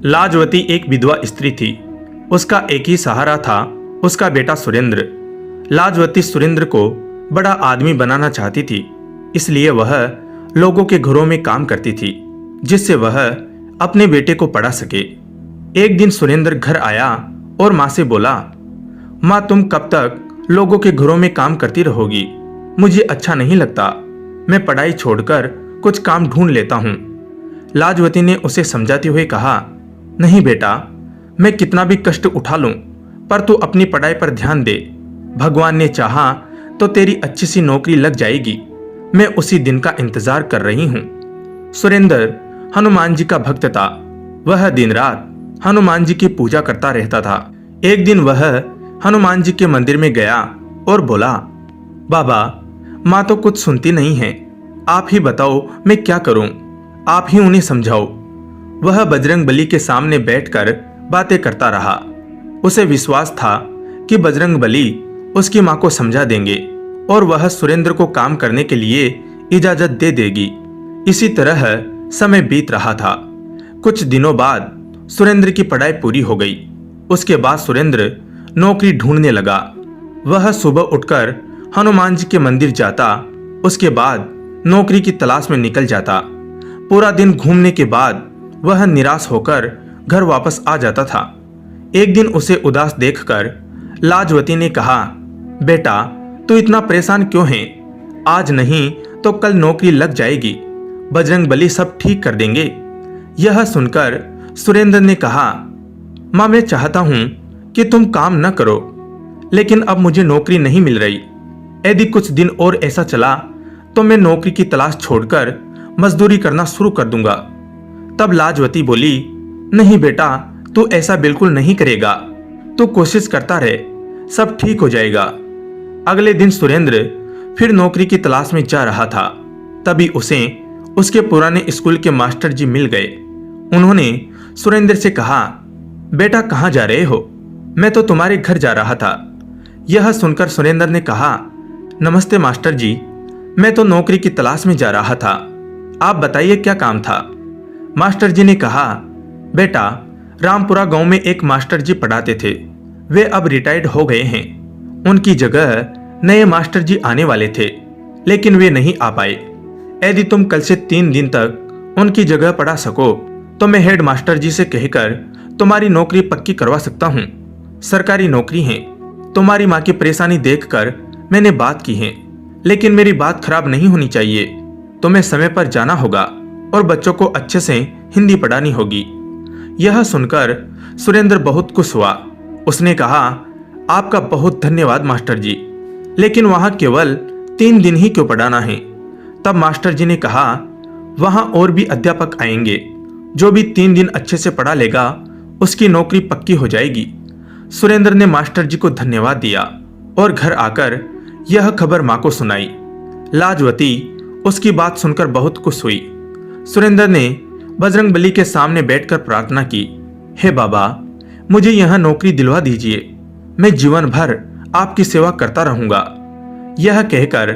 लाजवती एक विधवा स्त्री थी। उसका एक ही सहारा था, उसका बेटा सुरेंद्र। लाजवती सुरेंद्र को बड़ा आदमी बनाना चाहती थी, इसलिए वह लोगों के घरों में काम करती थी, जिससे वह अपने बेटे को पढ़ा सके। एक दिन सुरेंद्र घर आया और माँ से बोला, माँ तुम कब तक लोगों के घरों में काम करती रहोगी? मुझे अच्छा नहीं लगता, मैं पढ़ाई छोड़कर कुछ काम ढूंढ लेता हूँ। लाजवती ने उसे समझाते हुए कहा, नहीं बेटा, मैं कितना भी कष्ट उठा लूं, पर तू अपनी पढ़ाई पर ध्यान दे। भगवान ने चाहा तो तेरी अच्छी सी नौकरी लग जाएगी। मैं उसी दिन का इंतजार कर रही हूँ। सुरेंद्र हनुमान जी का भक्त था। वह दिन रात हनुमान जी की पूजा करता रहता था। एक दिन वह हनुमान जी के मंदिर में गया और बोला, बाबा, माँ तो कुछ सुनती नहीं है, आप ही बताओ मैं क्या करूं? आप ही उन्हें समझाओ। वह बजरंगबली के सामने बैठकर बातें करता रहा। उसे विश्वास था कि बजरंगबली उसकी माँ को समझा देंगे और वह सुरेंद्र को काम करने के लिए इजाजत दे देगी। इसी तरह समय बीत रहा था। कुछ दिनों बाद सुरेंद्र की पढ़ाई पूरी हो गई। उसके बाद सुरेंद्र नौकरी ढूंढने लगा। वह सुबह उठकर हनुमान जी के मंदिर जाता, उसके बाद नौकरी की तलाश में निकल जाता। पूरा दिन घूमने के बाद वह निराश होकर घर वापस आ जाता था। एक दिन उसे उदास देखकर लाजवती ने कहा, बेटा तू इतना परेशान क्यों है? आज नहीं तो कल नौकरी लग जाएगी, बजरंगबली सब ठीक कर देंगे। यह सुनकर सुरेंद्र ने कहा, माँ मैं चाहता हूं कि तुम काम न करो, लेकिन अब मुझे नौकरी नहीं मिल रही। यदि कुछ दिन और ऐसा चला तो मैं नौकरी की तलाश छोड़कर मजदूरी करना शुरू कर दूंगा। तब लाजवती बोली, नहीं बेटा, तू ऐसा बिल्कुल नहीं करेगा। तू कोशिश करता रहे, सब ठीक हो जाएगा। अगले दिन सुरेंद्र फिर नौकरी की तलाश में जा रहा था। तभी उसे उसके पुराने स्कूल के मास्टर जी मिल गए। उन्होंने सुरेंद्र से कहा, बेटा कहाँ जा रहे हो? मैं तो तुम्हारे घर जा रहा था। यह सुनकर सुरेंद्र ने कहा, नमस्ते मास्टर जी, मैं तो नौकरी की तलाश में जा रहा था। आप बताइए क्या काम था? मास्टर जी ने कहा, बेटा रामपुरा गांव में एक मास्टर जी पढ़ाते थे, वे अब रिटायर्ड हो गए हैं। उनकी जगह नए मास्टर जी आने वाले थे, लेकिन वे नहीं आ पाए। यदि तुम कल से 3 दिन तक उनकी जगह पढ़ा सको तो मैं हेड मास्टर जी से कहकर तुम्हारी नौकरी पक्की करवा सकता हूँ। सरकारी नौकरी है। तुम्हारी माँ की परेशानी देखकर मैंने बात की है, लेकिन मेरी बात खराब नहीं होनी चाहिए। तुम्हें समय पर जाना होगा और बच्चों को अच्छे से हिंदी पढ़ानी होगी। यह सुनकर सुरेंद्र बहुत खुश हुआ। उसने कहा, आपका बहुत धन्यवाद मास्टर जी, लेकिन वहां केवल 3 दिन ही क्यों पढ़ाना है? तब मास्टर जी ने कहा, वहां और भी अध्यापक आएंगे, जो भी 3 दिन अच्छे से पढ़ा लेगा उसकी नौकरी पक्की हो जाएगी। सुरेंद्र ने मास्टर जी को धन्यवाद दिया और घर आकर यह खबर माँ को सुनाई। लाजवती उसकी बात सुनकर बहुत खुश हुई। सुरेंद्र ने बजरंगबली के सामने बैठकर प्रार्थना की, हे बाबा, मुझे यह नौकरी दिलवा दीजिए। मैं जीवन भर आपकी सेवा करता रहूंगा। यह कहकर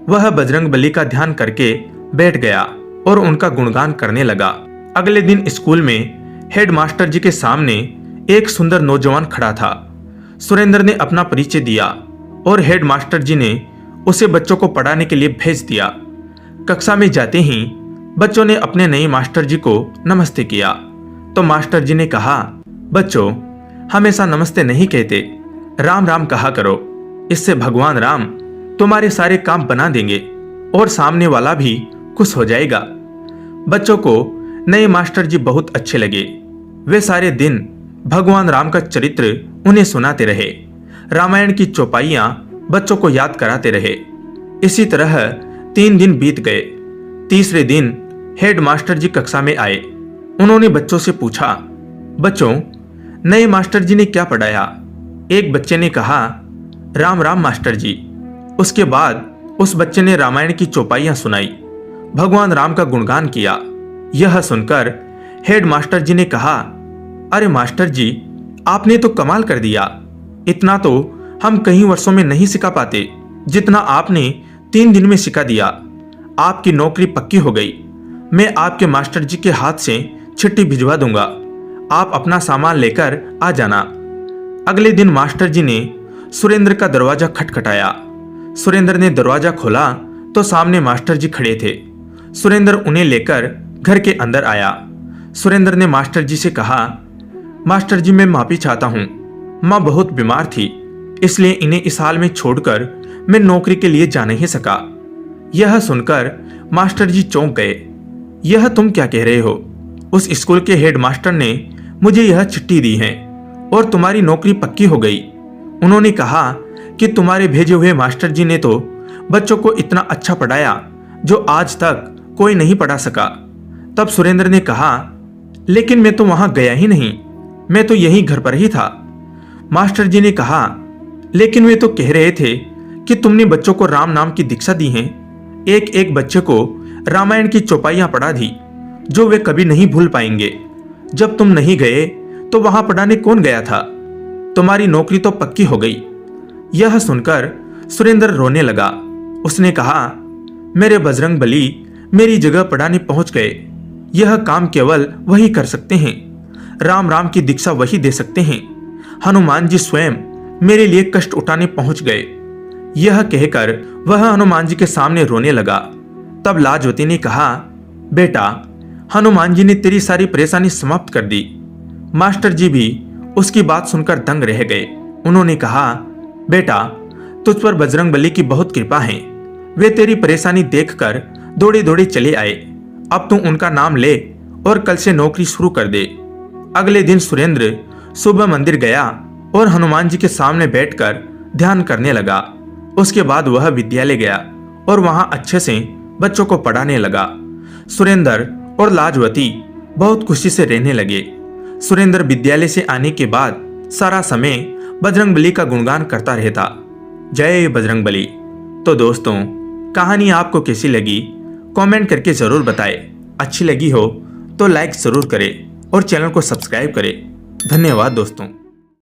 वह बजरंगबली का ध्यान करके बैठ गया और उनका गुणगान करने लगा। अगले दिन स्कूल में हेड मास्टर जी के सामने एक सुंदर नौजवान खड़ा था। सुरेंद्र ने अपना परिचय दिया और हेड मास्टर जी ने उसे बच्चों को पढ़ाने के लिए भेज दिया। कक्षा में जाते ही बच्चों ने अपने नए मास्टर जी को नमस्ते किया तो मास्टर जी ने कहा, बच्चों हमेशा नमस्ते नहीं कहते, राम राम कहा करो। इससे भगवान राम तुम्हारे सारे काम बना देंगे और सामने वाला भी खुश हो जाएगा। बच्चों को नए मास्टर जी बहुत अच्छे लगे। वे सारे दिन भगवान राम का चरित्र उन्हें सुनाते रहे। रामायण की चौपाइयां बच्चों को याद कराते रहे। इसी तरह 3 दिन बीत गए। तीसरे दिन हेड मास्टर जी कक्षा में आए। उन्होंने बच्चों से पूछा, बच्चों नए मास्टर जी ने क्या पढ़ाया? एक बच्चे ने कहा, राम राम मास्टर जी। उसके बाद उस बच्चे ने रामायण की चौपाइयां सुनाई, भगवान राम का गुणगान किया। यह सुनकर हेड मास्टर जी ने कहा, अरे मास्टर जी, आपने तो कमाल कर दिया। इतना तो हम कई वर्षों में नहीं सिखा पाते जितना आपने 3 दिन में सिखा दिया। आपकी नौकरी पक्की हो गई। मैं आपके मास्टर जी के हाथ से चिट्ठी भिजवा दूंगा। आप अपना सामान लेकर आ जाना। अगले दिन मास्टर जी ने सुरेंद्र का दरवाजा खटखटाया। सुरेंद्र ने दरवाजा खोला तो सामने मास्टर जी खड़े थे। सुरेंद्र उन्हें लेकर घर के अंदर आया। सुरेंद्र ने मास्टर जी से कहा, मास्टर जी मैं माफी चाहता हूँ, माँ बहुत बीमार थी, इसलिए इन्हें इस हाल में छोड़कर मैं नौकरी के लिए जा नहीं सका। यह सुनकर मास्टर जी चौंक गए। यह तुम क्या कह रहे हो? उस स्कूल के हेडमास्टर ने मुझे यह चिट्ठी दी है और तुम्हारी नौकरी पक्की हो गई। उन्होंने कहा कि तुम्हारे भेजे हुए मास्टर जी ने तो बच्चों को इतना अच्छा पढ़ाया जो आज तक कोई नहीं पढ़ा सका। तब सुरेंद्र ने कहा, लेकिन मैं तो वहां गया ही नहीं, मैं तो यहीं घर पर ही था। मास्टर जी ने कहा, लेकिन वे तो कह रहे थे कि तुमने बच्चों को राम नाम की दीक्षा दी है। एक एक बच्चे को रामायण की चौपाइयां पढ़ा दी जो वे कभी नहीं भूल पाएंगे। जब तुम नहीं गए तो वहां पढ़ाने कौन गया था? तुम्हारी नौकरी तो पक्की हो गई। यह सुनकर सुरेंद्र रोने लगा। उसने कहा, मेरे बजरंग बली मेरी जगह पढ़ाने पहुंच गए। यह काम केवल वही कर सकते हैं। राम राम की दीक्षा वही दे सकते हैं। हनुमान जी स्वयं मेरे लिए कष्ट उठाने पहुंच गए। यह कहकर वह हनुमान जी के सामने रोने लगा। तब लाजवती ने कहा, बेटा, हनुमान जी ने तेरी सारी परेशानी समाप्त कर दी। मास्टर जी भी उसकी बात सुनकर दंग रह गए। उन्होंने कहा, बेटा, तुझ पर बजरंगबली की बहुत कृपा है। वे तेरी परेशानी देखकर दौड़े दौड़े चले आए। अब तू उनका नाम ले और कल से नौकरी शुरू कर दे। अगले दिन सुरेंद्र सुबह मंदिर गया और हनुमान जी के सामने बैठकर ध्यान करने लगा। उसके बाद वह विद्यालय गया और वहां अच्छे से बच्चों को पढ़ाने लगा। सुरेंद्र और लाजवती बहुत खुशी से रहने लगे। सुरेंद्र विद्यालय से आने के बाद सारा समय बजरंगबली का गुणगान करता रहता। जय बजरंगबली। तो दोस्तों, कहानी आपको कैसी लगी कमेंट करके जरूर बताएं। अच्छी लगी हो तो लाइक जरूर करें और चैनल को सब्सक्राइब करें। धन्यवाद दोस्तों।